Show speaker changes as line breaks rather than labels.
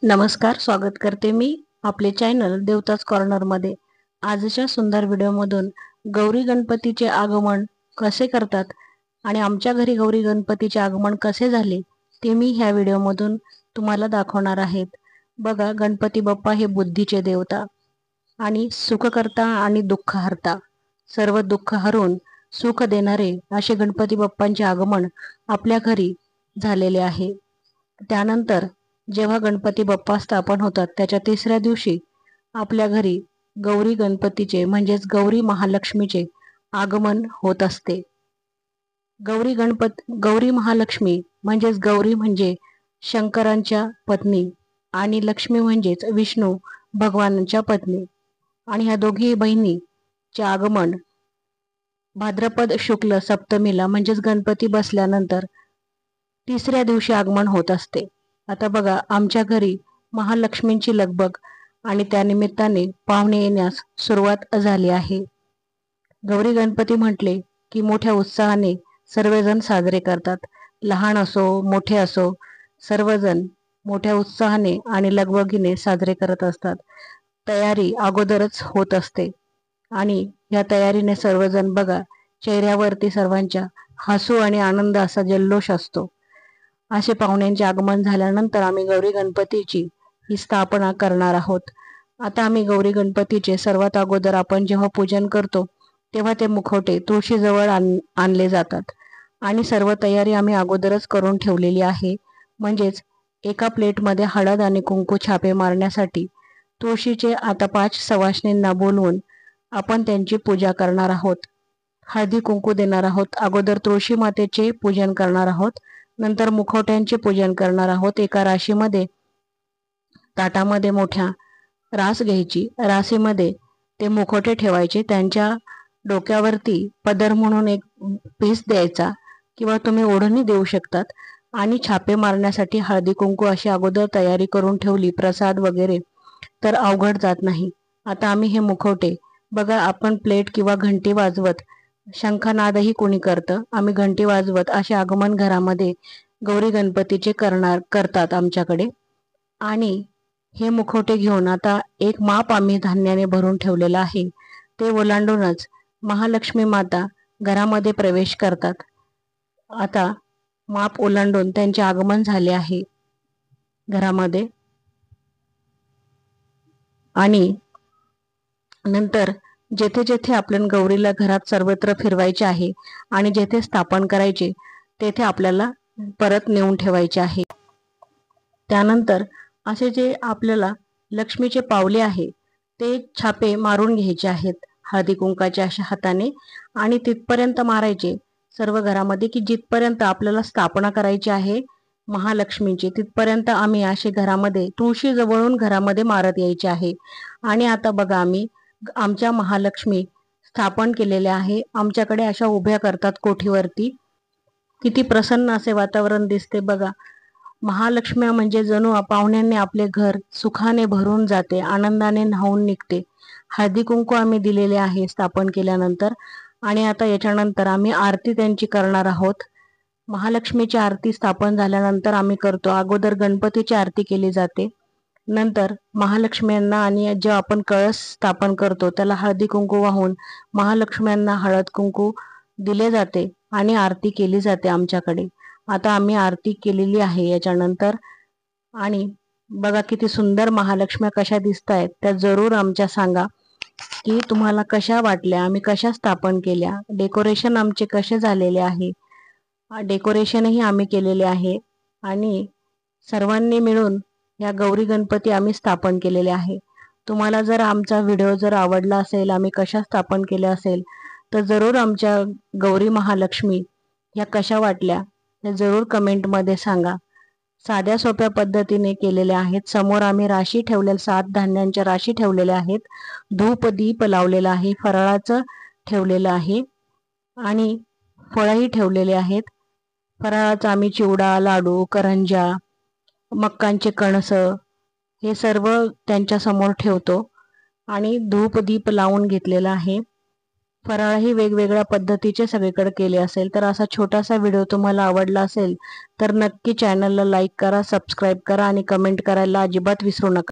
नमस्कार, स्वागत करते मी आपले चॅनल देवताच कॉर्नर मध्ये। आजच्या सुंदर व्हिडिओमधून गौरी गणपतीचे आगमन कसे करतात आणि आमच्या घरी गौरी गणपतीचे आगमन कसे झाले ते मी ह्या व्हिडिओमधून तुम्हाला दाखवणार आहेत। बघा, गणपती बाप्पा हे बुद्धीचे देवता आणि सुखकर्ता आणि दुःख हरता, सर्व दुःख हरून सुख देणारे असे गणपती बाप्पांचे आगमन आपल्या घरी झालेले आहे। त्यानंतर जेव्हा गणपती बाप्पा स्थापन होतात त्याच्या तिसऱ्या दिवशी आपल्या घरी गौरी गणपतीचे म्हणजेच गौरी महालक्ष्मीचे आगमन होत असते। गौरी महालक्ष्मी म्हणजेच गौरी म्हणजे शंकरांच्या पत्नी आणि लक्ष्मी म्हणजेच विष्णू भगवानांच्या पत्नी, आणि ह्या दोघी बहिणीचे आगमन भाद्रपद शुक्ल सप्तमीला म्हणजेच गणपती बसल्यानंतर तिसऱ्या दिवशी आगमन होत असते। आता बघा, आमच्या घरी महालक्ष्मींची लगबग आणि त्यानिमित्ताने पाहुणे येण्यास सुरुवात झाली आहे। गौरी गणपती म्हटले की मोठ्या उत्साहाने सर्वजण साजरे करतात, लहान असो मोठे असो सर्वजण मोठ्या उत्साहाने आणि लगबगीने साजरे करत असतात। तयारी अगोदरच होत असते आणि या तयारीने सर्वजण बघा, चेहऱ्यावरती सर्वांच्या हसू आणि आनंद असा जल्लोष असतो। असे पाहुण्यांचे आगमन झाल्यानंतर आम्ही गौरी गणपतीची ही स्थापना करणार आहोत। आता आम्ही गौरी गणपतीचे सर्वात अगोदर आपण जेव्हा पूजन करतो तेव्हा ते मुखवटे तुळशीजवळ आणले जातात आणि सर्व तयारी आम्ही अगोदरच करून ठेवलेली आहे। म्हणजेच एका प्लेटमध्ये हळद आणि कुंकू छापे मारण्यासाठी तुळशीचे आता 5 सवाष्णींना बोलवून आपण त्यांची पूजा करणार आहोत, हळदी कुंकू देणार आहोत। अगोदर तुळशी मातेचे पूजन करणार आहोत, नंतर मुखवट्यांचे पूजन करणार आहोत। एका राशीमध्ये ताटामध्ये मोठ्या रास घ्यायची, राशीमध्ये ते मुखवटे ठेवायचे, त्यांच्या डोक्यावरती पदर म्हणून एक पीस द्यायचा किंवा तुम्ही ओढणी देऊ शकतात आणि छापे मारण्यासाठी हळदी कुंकू अशी अगोदर तयारी करून ठेवली, प्रसाद वगैरे तर अवघड जात नाही। आता आम्ही हे मुखवटे बघा, आपण प्लेट किंवा घंटी वाजवत, शंखनादही कोणी करतं, आम्ही घंटी वाजवत असे आगमन घरामध्ये गौरी गणपतीचे करतात आमच्याकडे। आणि हे मुखवटे घेऊन आता एक माप आम्ही धान्याने भरून ठेवलेलं आहे, ते ओलांडूनच महालक्ष्मी माता घरामध्ये प्रवेश करतात। आता माप ओलांडून त्यांचे आगमन झाले आहे घरामध्ये आणि नंतर जेथे जेथे आपल्याला गौरीला घरात सर्वत्र फिरवायचे आहे आणि जेथे स्थापन करायचे तेथे आपल्याला परत नेऊन ठेवायचे आहे। त्यानंतर असे जे आपल्याला लक्ष्मीचे पावले आहे ते छापे मारून घ्यायचे आहेत हळदी कुंकाच्या अशा हाताने आणि तिथपर्यंत मारायचे सर्व घरामध्ये की जिथपर्यंत आपल्याला स्थापना करायची आहे महालक्ष्मीची तिथपर्यंत आम्ही असे घरामध्ये तुळशी जवळून घरामध्ये मारत यायचे आहे। आणि आता बघा, आम्ही आमच्या महालक्ष्मी स्थापन केलेल्या आहे, आमच्याकडे अशा उभ्या करतात कोठीवरती। किती प्रसन्न असे वातावरण दिसते बघा, महालक्ष्मी म्हणजे जणू पाहुण्यांनी आपले घर सुखाने भरून जाते, आनंदाने न्हावून निघते। हळदी कुंकू आम्ही दिलेले आहे स्थापन केल्यानंतर आणि आता याच्यानंतर आम्ही आरती त्यांची करणार आहोत। महालक्ष्मीची आरती स्थापन झाल्यानंतर आम्ही करतो, अगोदर गणपतीची आरती केली जाते, नंतर महालक्ष्म्यांना आणि जे आपण कळस स्थापन करतो त्याला हळदी कुंकू वाहून महालक्ष्म्यांना हळद कुंकू दिले जाते आणि आरती केली जाते आमच्याकडे। आता आम्ही आरती केलेली आहे याच्यानंतर आणि बघा किती सुंदर महालक्ष्म्या कशा दिसत आहेत त्या जरूर आमच्या सांगा की तुम्हाला कशा वाटल्या, आम्ही कशा स्थापन केल्या, डेकोरेशन आमचे कसे झालेले आहे, डेकोरेशनही आम्ही केलेले आहे आणि सर्वांनी मिळून या गौरी गणपती आम्ही स्थापन केलेले आहे। तुम्हाला जर आमचा व्हिडिओ जर आवडला असेल, आम्ही कशा स्थापन केल्या असेल तर जरूर आमच्या गौरी महालक्ष्मी या कशा वाटल्या हे जरूर कमेंटमध्ये सांगा। साध्या सोप्या पद्धतीने केलेल्या आहेत। समोर आम्ही राशी ठेवलेल्या 7 धान्यांच्या राशी ठेवलेल्या आहेत, धूप दीप लावलेला आहे, फराळाचं ठेवलेलं आहे आणि फळही ठेवलेले आहेत। फराळाचा आम्ही चिवडा, लाडू, करंज्या, मक्कांचे कणस हे सर्व त्यांच्या समोर ठेवतो आणि धूप दीप लावून घेतलेला आहे। फराळही वेगवेगळ्या पद्धतीचे सगळीकडे केले असेल. तर असा छोटासा व्हिडिओ तुम्हाला आवडला असेल तर नक्की चॅनलला लाईक करा, सबस्क्राईब करा आणि कमेंट करायला अजिबात विसरू नका.